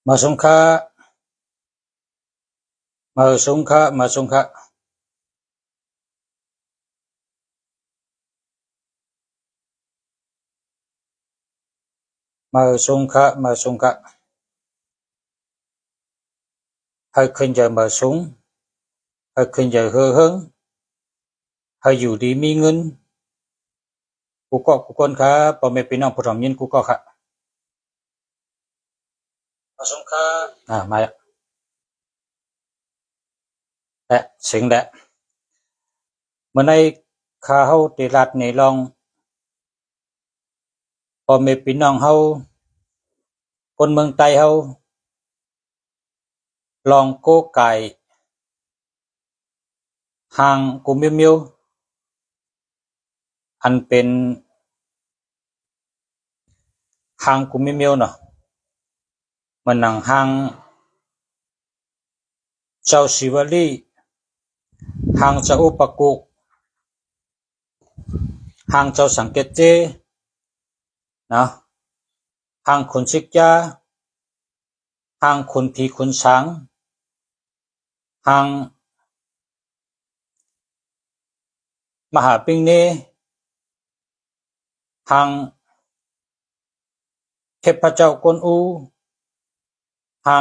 มาสงคะมาสงคะมาสงคะมาสงคะมาสงคะให้ขึ้นใจมาสงให้ขึ้นใจเฮอเฮิงให้อยู่ดีมีเงินกูก็กูคนค่ะพ่อแม่พี่น้องผู้ทำยินกูก็ค่ะมาสงคะมาและสิ่งแหละเมื่อในข้าเฮาติรัดในลองพ่อแม่พี่น้องเฮาคนเมืองไต้เฮาลองโกไก่ห่างกูมิวมิวอันเป็นห่างกูมิวมิวเนาะมันหนังห่างเจ้าศิวลีห่างเจ้าอุปกุห่างเจ้าสังเกตเจนะห่างคนชิกยาห่างคนผีคนช้างห่างมหาปิงเนห่างเทพเจ้ากวนอูห่า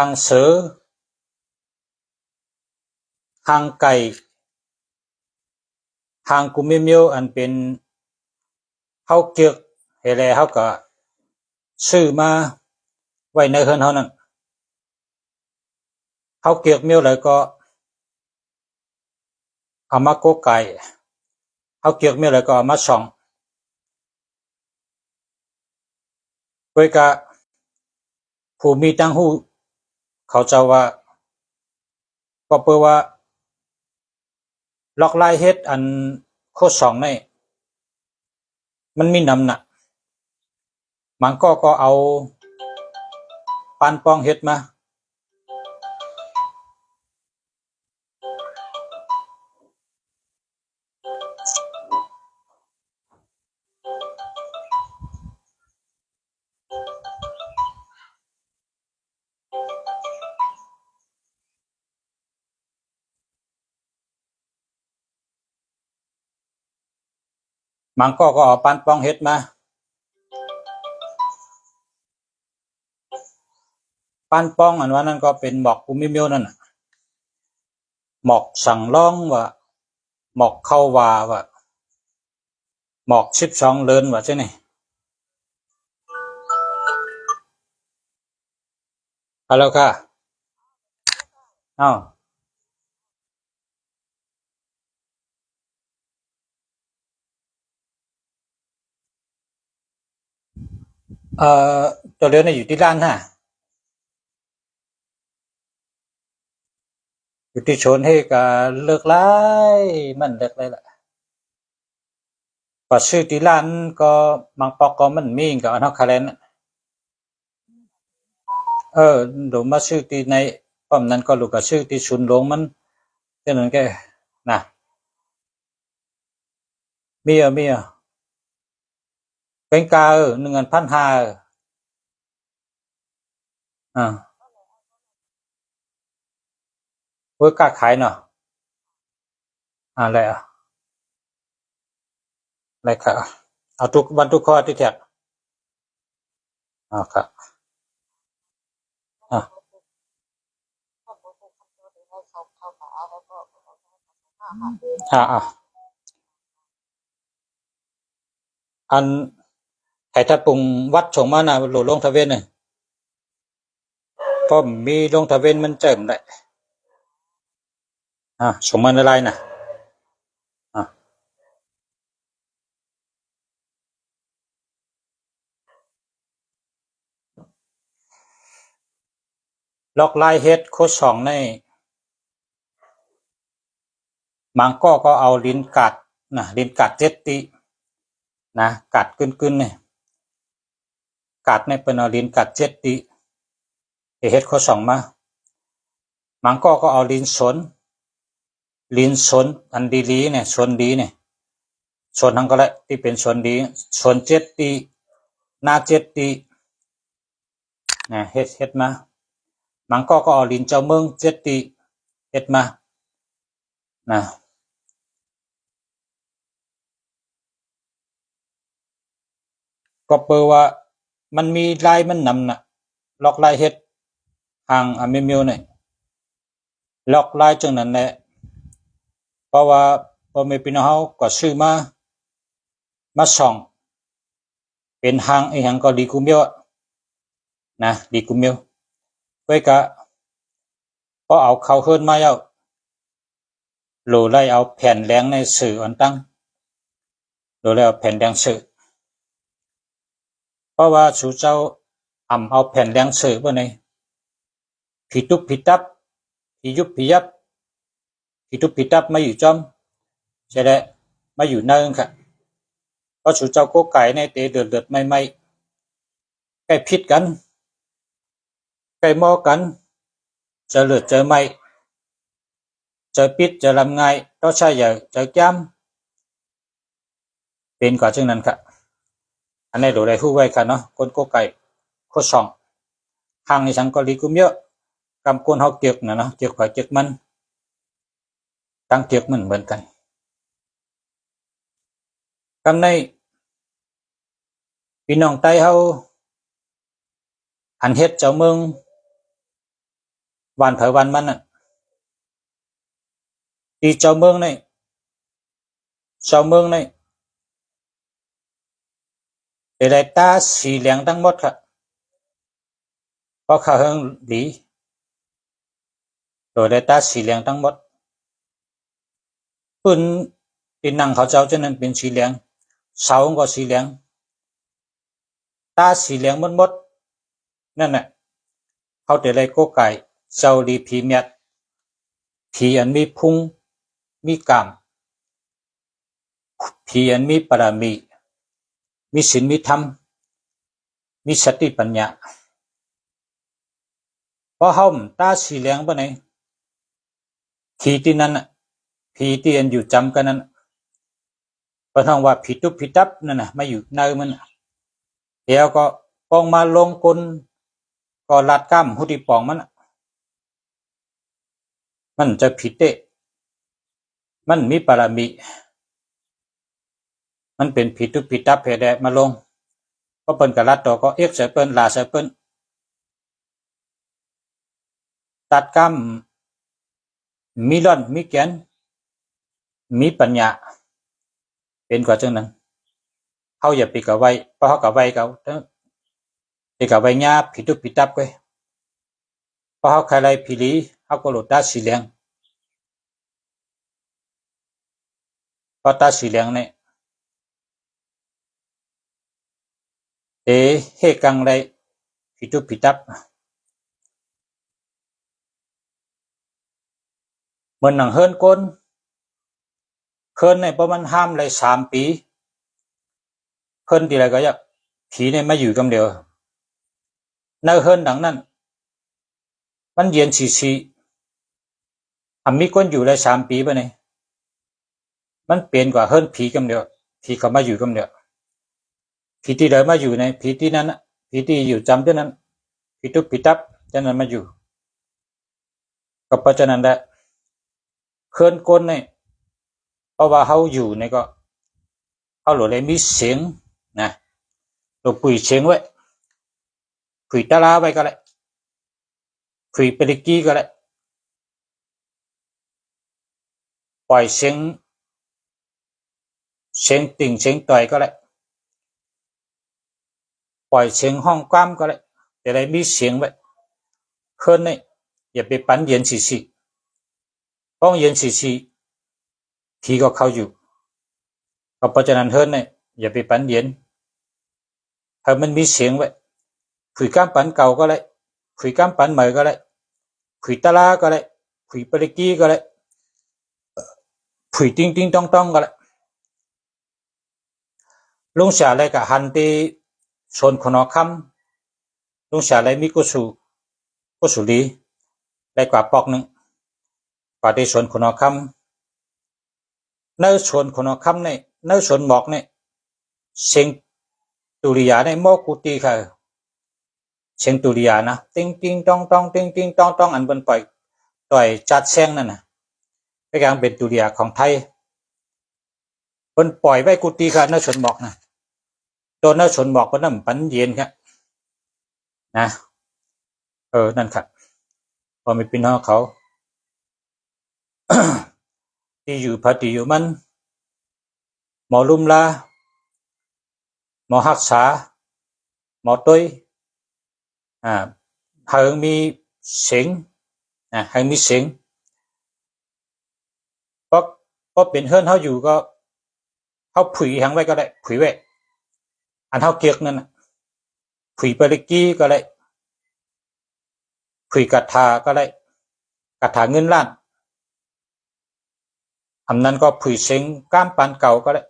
งเสือห่างไก่ห่างกุมิเมียวอันเป็นเฮาเกียกเฮแลเฮาก็ซื้อมาไว้ในเฮือนเฮานั่นเฮาเกียกเมียวแล้วก็เอามาโกไก่เฮาเกียกเมียวแล้วก็เอามาส่องไว้กะผู้มีตังหูเขาเจ้าว่าก็เปิ้ว่าลอกลายเฮ็ดอันโคสองนี่มันมีน้ำหนักมันก็เอาปานปองเฮ็ดมามันก็เอาปานปองเฮ็ดมาปานปองอันว่านั้นก็เป็นหมอกกุมิเมียวนั่นน่ะหมอกสั่งร้องว่าหมอกเข้าว่าหมอก12เลินว่าจังนี่ฮัลโหลค่ะอ้าวเอ่อตัวเรือนน่ะอยู่ที่ร้านฮะอยู่ที่ชนให้ก็เลิกหลายมันเลิกหลายล่ะก็ซื้อที่ร้านก็บางปอกก็มันมีก็เอาเฮาคะแลนเดี๋ยวมาซื้อที่ในป้อมนั้นก็ลูกก็ซื้อที่ศูนย์หลวงมันจังนั้นแกน่ะมีเป็นกา1,500เว้ยกล้าขายเนาะอะไรอะไรค่ะเอาทุกวันทุกข้อที่แท็กครับอ่าอ่าอันไห้ถ้าปรุงวัดชงมานะโหลลงทะเวนเนี่ยเพราะมีลงทะเวนมันเจิมได้ชงมันอะไรนะอ่าล็อกไลน์เฮดโคชองในมังก็เอาลิ้นกัดนะลิ้นกัดเจ็ดตินะกัดกึนเนี่ยกัดในเป็นเอาลิ้นกัดเจ็ดติเฮดโคชองมามังก็เอาลิ้นสนอันดีๆเนี่ยสนดีเนี่ยสนทั้งก็แหละที่เป็นสนดีสนเจ็ดติ นาเจ็ดตีนะเฮ็ดมามังก็เอาลินเจ้าเมืองเจ็ดตีเฮ็ดมานะก็เปอว่ามันมีลายมันนำน่ะลอกลายเฮ็ดห่างอเมมิวเนี่ยลอกลายจังนั้นแหละเพราะว่าพอมีพี่น้องเฮาก็ซื้อมาส่องเป็นห่างไอ้หยังก็ดีกูเมียวนะดีกูเมียวไว้กะพอเอาเข้าเฮิรนมาแล้วโหลไล่เอาแผ่นแรงในสื่ออันตั้งโหลไล่เอาแผ่นแรงสื่อเพราะว่าสู่เจ้าเอาแผ่นแรงสื่อบ่ในผีตุบผีตับผียุบผียับผีตุบผีตับมาอยู่จอมใช่แหละมาอยู่เนิงค่ะเพราะสู่เจ้าโกไก่ในเตเดือดๆไม่ใกล้พิษกันใกล้หม้อกันเจอเลือดเจอไม่เจอพิษเจอลำไงเราใช่อย่าเจอจ้ำเป็นกว่าจึงนั้นค่ะอันนี้เราได้ฮู้ไว้ค่ะเนาะคนโกไก่โคช่องห่างในสังกอลีกุมเยอะกำกวนเฮาเกียกนะเนาะเกียกกว่าเกียกมันตั้งเกียกเหมือนกันกำในพี่น้องใต้เฮาอันเฮ็ดเจ้าเมืองวันเผอวันมันน่ะที่เจ้าเมืองในได้ตาสีเหลืองทั้งหมดค่ะเพราะเขาเฮิงหลีโดยได้ตาสีเหลืองทั้งหมดปืนที่นั่งเขาเจ้าจะนั้นเป็นสีเหลืองเสาก็สีเหลืองตาสีเหลืองหมดนั่นน่ะเขาจะได้โกไก่เจ้าดีผีเมียดผีอันมีพุงมีกามผีอันมีปรามีศีลมีธรรมมีสติปัญญาเพราะเฮาตาสีเหลืองบ่ไหนผีที่นั้นน่ะผีที่อันอยู่จำกันนั้นเพราะทั้งว่าผีตุบผีตับนั่นน่ะมาอยู่ในมันแล้วก็ปองมาลงกลก็ลัดก้ามหุติปองมันจะผิดเตะมันมีปรามีมันเป็นผิดตุบผิดตับเพดมาลงก็เปิ้นกะลัดต่อก็เอ็กเสเปิ้นลาเสเปิ้นตัดก้ามมีร่อนมีแกนมีปัญญาเป็นกว่าจังนั้นเฮาอย่าไปกะไว้เพราะเฮากะไว้เขาไปกะไว้ญาผิดตุบผิดตับก้อยเพราะเฮาใครไรผีหลีเฮาก็โหลดตาสีเหลืองเพราะตาสีเหลืองเนี่ยเฮกังไรผิดตุบผิดตับเหมือนหนังเฮิรนก้นเฮิรนในประมาณห้ามเลย3 ปีเฮิรนทีไรก็อยากผีเนี่ยมาอยู่กำเดียวในเฮิรนดังนั้นมันเย็นสีมีคนอยู่ได้3 ปีป่ะเนี่ยมันเปลี่ยนกว่าเฮิรนผีกำเดียวผีเขามาอยู่กำเดียวผีที่เดินมาอยู่ในผีที่นั้นผีที่อยู่จำที่นั้นผีตุบผีตับที่นั้นมาอยู่ก็เพราะฉะนั้นแหละเฮิรนก้นเนี่ยเพราะว่าเขาอยู่เนี่ยก็เขาหลุดเลยมีเสียงนะเราปุ๋ยเสียงไว้ปุ๋ยตาลาไว้ก็เลยปุ๋ยเปริกี้ก็เลยปล่อยเสียงติ่งเสียงต่อยก็เลยปล่อยเสียงห้องกว้ามก็เลยจะได้มีเสียงไว้เฮิรนเนี่ยอย่าไปปั่นเย็นสีห้องเย็นสีผีก็เข้าอยู่ก็เพราะฉะนั้นเฮิรนเนี่ยอย่าไปปั่นเย็นให้มันมีเสียงไว้คุยก้ามปั่นเก่าก็เลยคุยก้ามปั่นใหม่ก็เลยคุยตาลาก็เลยคุยเปริกี้ก็เลยคุยติ้งต้องก็เลยลุงเสียอะไรกับฮันตีชนคนอคำลุงเสียอะไรมีกุสุลีได้กว่าปอกหนึ่งกว่าที่ชนคนอคำเนื้อชนคนอคำเนี่ยเนื้อชนหมอกเนี่ยเสียง ตุริยาในโมกุติค่ะเสียงตุริยานะติ้งติ้งตองตองติ้งติ้งตองตองอันบนปล่อยต่อยจัดแซงนั่นนะก็ยังเป็นตุริยาของไทยบนปล่อยไว้กุติค่ะนชนบอกนะตัวนชนบอกว่านั่นปันเย็นครับนะนั่นครับพอมีพี่น้องเขา ที่อยู่พัติอยู่มันหมอลุมลาหมอหักษาหมอตุ้ยหางมีเสียงหางมีเสียงเพราะเป็นเฮือนเขาอยู่ก็เขาผุยหางไว้ก็ได้ผุยไว้อันเขาเกียกนั่นผุยปริกี้ก็ได้ผุยกัดทาก็ได้กัดทาเงินล้านอันนั้นก็ผุยเสียงก้ามปันเก่าก็ได้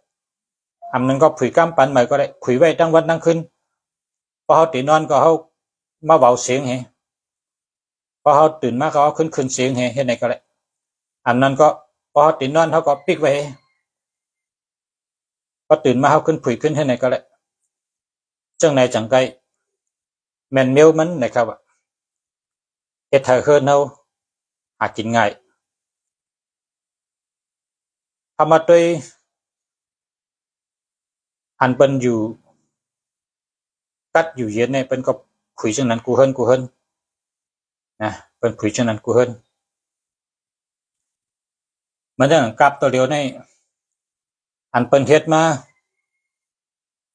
อันนั้นก็ผุยก้ามปันใหม่ก็ได้ผุยไว้ทั้งวันทั้งคืนพอเขาตื่นนอนก็เขามาเบาเสียงพอเขาตื่นมาก็เขาขึ้นเสียงเห็นไหนก็ได้อันนั้นก็พอเขาตื่นนอนเขาก็ปิกไว้พอตื่นมาเขาขึ้นผุยขึ้นให้ไหนก็ได้จังไหนจังไกแมนเมลมันนะครับเฮ็ดให้เฮือนเฮาหากินง่ายทำมาด้วยอันเป็นอยู่กัดอยู่เย็นเนี่ยเป็นก็ผุยจังนั้นกูเฮิรนนะเป็นผุยจังนั้นกูเฮิรนมันจังกับตัวเดียวในอันเป็นเฮ็ดมา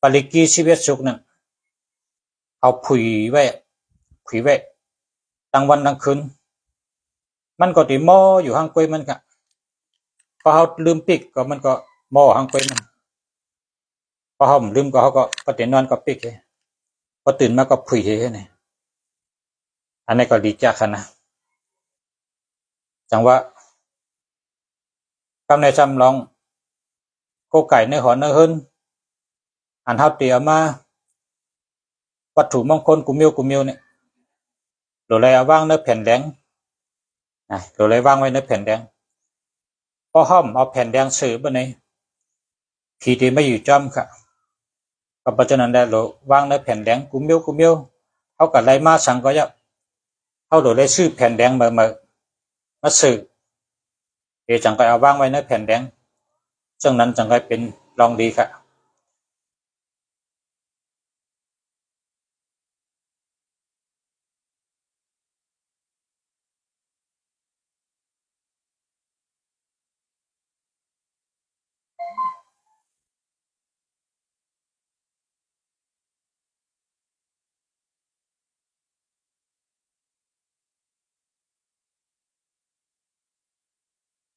ปริกีชีวิตสุขนั่นเอาผุยไว้ตั้งวันตั้งคืนมันก็ติหม้ออยู่ห่างไกลมันก็พอเขาลืมปิกก็มันก็หม้อห่างไกลมันพอเขาลืมก็เขาก็พอตื่นนอนก็ปิกพอตื่นมาก็ผุยนี่อันนี้ก็ดีจักนะจังว่ากำในจำลองโกไก่ในหอในเฮิรนอันเฮาเตรียมมาวัตถุมงคลกุมิวเนี่ยโดยเลยว่างในแผ่นแดงโดยเลยว่างไว้ในแผ่นแดงพอห้อมเอาแผ่นแดงสื่อไปในผีที่ไม่อยู่จอมค่ะก็เพราะฉะนั้นได้เราว่างในแผ่นแดงกุมิวเขากับไรมาสั่งก็ยับเขาโดยเลยซื้อแผ่นแดงมาสื่อเดี๋ยวจังก็เอาว่างไว้ในแผ่นแดงจังนั้นจังก็เป็นรองดีค่ะ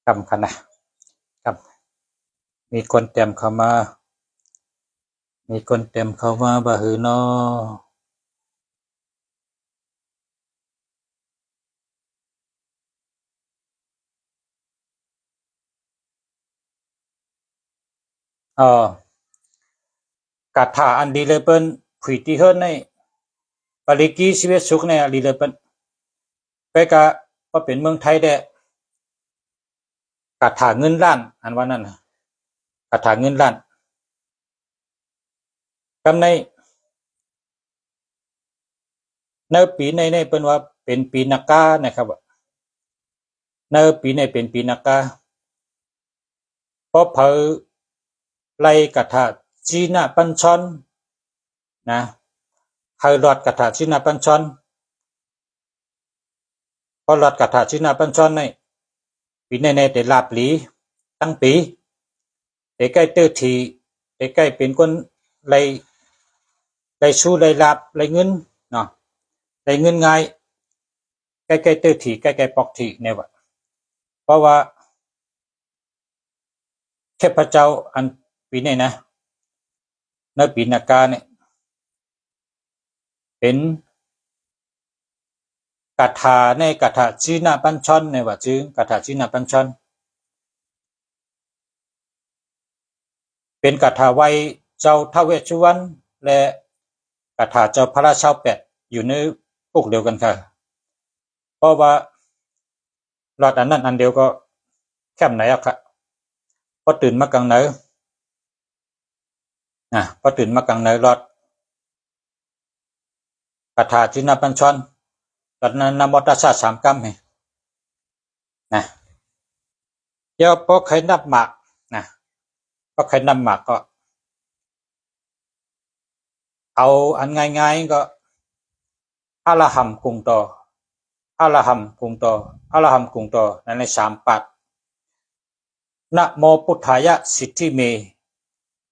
คำค่ะนะครับมีคนเต็มเข้ามาบ่หือนอกาถาอันดีเลยเปิ้นผุยที่เฮิรนในปริกีชีวิตสุขในอดีเลยเปิ้นไปกะก็เป็นเมืองไทยได้กาถาเงินล้านอันว่านั่นกาถาเงินล้านกำในปีในเปิ้นว่าเป็นปีนักกานะครับในปีในเป็นปีนักกาเพราะเผอไล่กาถาจีนาปัญชรนะเผอรอดกาถาจีนาปัญชรพอรอดกาถาจีนาปัญชรในปีในแต่ลาบหลีตั้งปีแต่ใกล้เตอร์ทีแต่ใกล้เป็นคนไล่สู้ไล่ลาบไล่เงินเนาะไล่เงินง่ายใกล้เตอร์ทีใกล้ปอกทีเนี่ยว่าเพราะว่าเทพเจ้าอันปีนี้นะในปีนักกาเนี่ยเป็นกาถาในกาถาจีนาปัญชรเนี่ยว่าจื้อกาถาจีนาปัญชรเป็นกาถาไว้เจ้าท้าวเวสสุวรรณและกาถาเจ้าพระราชาแปดอยู่ในพวกเดียวกันค่ะเพราะว่าหลอดอันนั้นอันเดียวก็แคบไหนอะค่ะพอตื่นมากลางไหนพอตื่นมากลางไหนหลอด คาถาจินปัญชรกับนโมตัสสะ3 กรัมนะเดี๋ยวพอใครนับหมากนะพอใครนับหมากก็เอาอันง่ายๆก็อะระหัมกุงโตอะระหัมกุงโตอะระหัมกุงโตใน3 ปัดนะโมพุทธายะสิทธิเม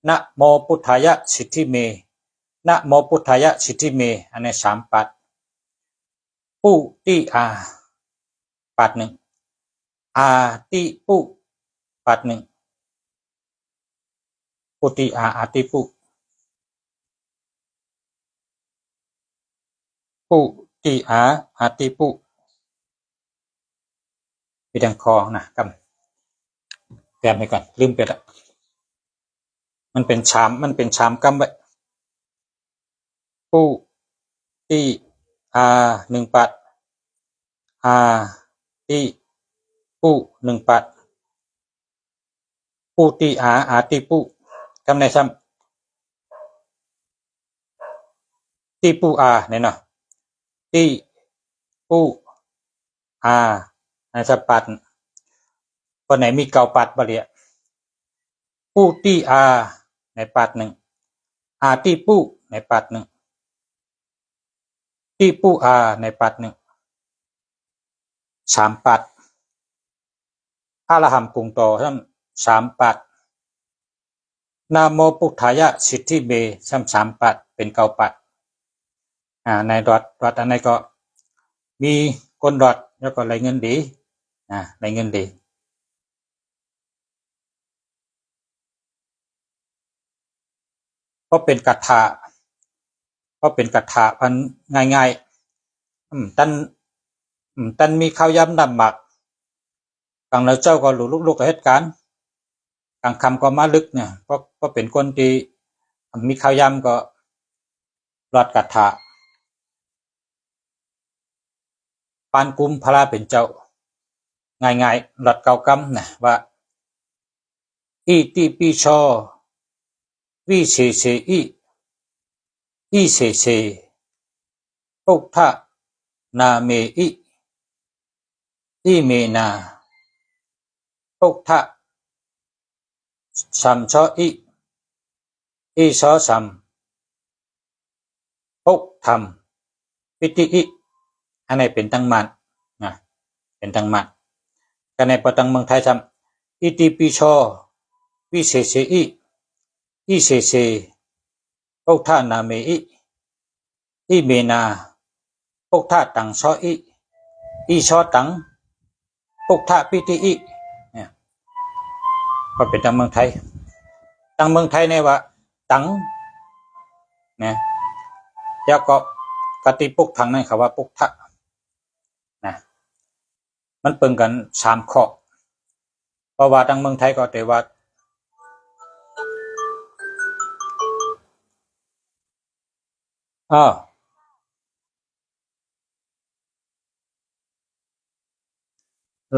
นะโมพุทธายะสิทธิเมนะโมพุทธายะสิทธิเมอันใน3 ปัดปุติอาปัด1อาติปุปัด1ปุติอาติปุปุติอาติปุมีดังคอนะกำแต้มไปก่อนลืมไปละมันเป็นชามกำไว้ปุติอา1 ปัดอาติปุ1 ปัดปุติอาติปุกำในซ้ำติปุอาเนี่ยเนาะติปุอาในสปัดคนไหนมีเกาปัดบ่เลียปุติอาในปัด1อาติปุในปัด1ติปุอาในปัด1 3 ปัดอะระหัมกุงโตซ้ำ3 ปัดนะโมพุทธายะสิทธิเมซ้ำ3 ปัดเป็นเกาปัดในดอทอันไหนก็มีก้นดอทแล้วก็ไหลเงินดีไหลเงินดีเพราะเป็นกถาพันง่ายๆตันมีข้าวย้ำนำหมักกังแล้วเจ้าก็หลุดลูกกับเหตุการณ์กังคำก็มาลึกเนี่ยเพราะเป็นคนที่มีข้าวย้ำก็รอดกถาปานกุมพระเป็นเจ้าง่ายๆหลอดเก่ากำนะว่าอิติปิโสวิเศษอิเศษพุทธนาเมอิเมนาพุทธสัมโชอิโสสัมพุทธรรมปิติอันนี้เป็นตั้งมันนะเป็นตั้งมันกันในประตังเมืองไทยทำอิติปิโสวิเศษอิเศษพุทธนาเมอิเมนาพุทธตังโสอิโสตังพุทธปิติเนี่ยก็เป็นตั้งเมืองไทยเนี่ยว่าตังนะแล้วก็กติปุกทางนั้นเขาว่าปุกทะนะมันเปิงกัน3 ข้อเพราะว่าทางเมืองไทยก็แต่ว่า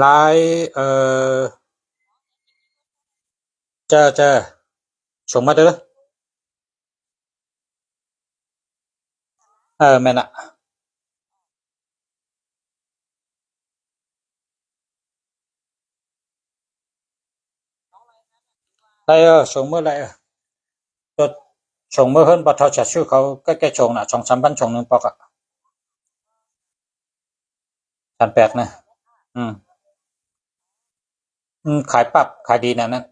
ลายจะส่งมาเด้อแม่นละได้ส่งเมื่อไรตัวส่งเมื่อเฮิรนปะเทาจะชื่อเขาก็แก่ส่งน่ะ2-3 พันส่ง1 ปอกอ่ะ38นะขายปับขายดีนะนั้น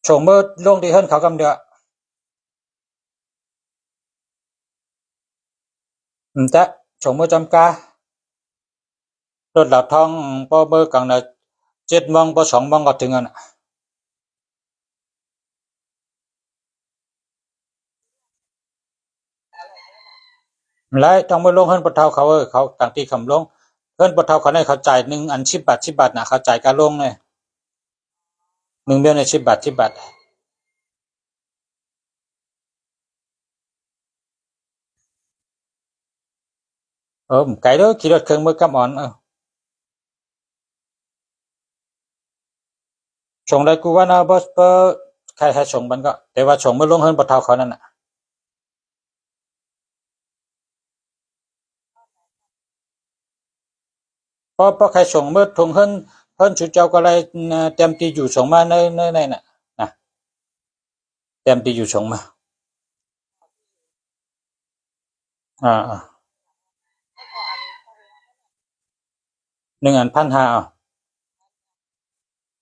ส่งเมื่อลงที่เฮิรนเขากำเดียวจะส่งเมื่อจำการถหลับท้องพอเมื่อกังน่ะ7 โมงพอ2 โมงก็ถึงอ่ะแล้วต้องไปลงเฮิรนปะเทาเขาเขาต่างที่คำลงเฮิรนปะเทาเขาให้เขาจ่าย1 อัน10 บาทน่ะเขาจ่ายการลงเลย1 เดือนใน10 บาทไกลเด้อขี่รถเครื่องมือกำอ่อนส่งได้กูว่านะบ่ใครให้ส่งมันก็แต่ว่าส่งเมื่อลงเฮิรนปะเทาเขานั่นน่ะ เพราะใครส่งเมื่อทงhơn chủ cháu có lại tem ti dụ sống mà nơi nơi này nè nè tem ti dụ sống mà à 1,500